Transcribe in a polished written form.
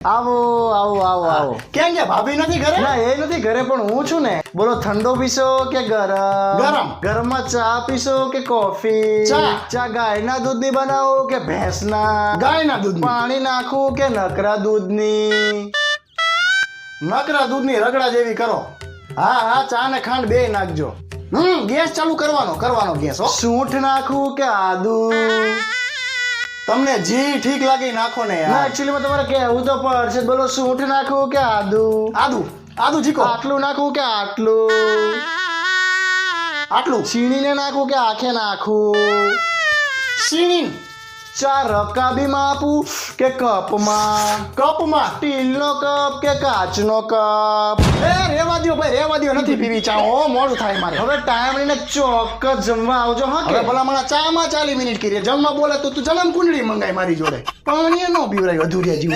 આવો આવો આવો આવો. ક્યાં ગયા ભાભી નથી ઘરે? ના એ નથી ઘરે, પણ હું છું ને. બોલો, ઠંડો પીશો કે ગરમ? ગરમ. ગરમમાં ચા પીશો કે કોફી? ચા. ચા ગાયના દૂધની બનાવો કે ભેંસના? ગાયના દૂધની. પાણી નાખવું કે નકરા દૂધની? નકરા દૂધની રગડા જેવી કરો. હા હા, ચા ને ખાંડ બે નાખજો. ગેસ ચાલુ કરવાનો ગેસ હો. સૂંઠ નાખવું કે આદુ? તમને જી ઠીક લાગે ઈ નાખો ને ના, યાર. એકચ્યુઅલી માં તમારે કહેવું તો પડશે. બોલો, સૂંઠ નાખવું કે આદુ? આદુ જીકો. આટલું નાખવું કે આટલું? આટલું. છીણીને નાખવું કે આખે નાખવું? સીણી. ચા રકાબીમાં આપું કે કપમાં? કપમાં. સ્ટીલનો કપ કે કાચનો કપ? એ રેવા દ્યો ભાઈ, રેવા દ્યો. નથી પીવી ચા હો, મોડું થાય મારે. હવે ટાઈમ લઈને ચોક્કસ જમવા આવજો. હા હવે કે? ભલા મને ચામાં 40 મિનિટ કરી. જમવા બોલે તો તું જલમ કુંડળી મંગાય મારી જોડે. પાણી નો પીવરાય અધૂરિયા જીવ.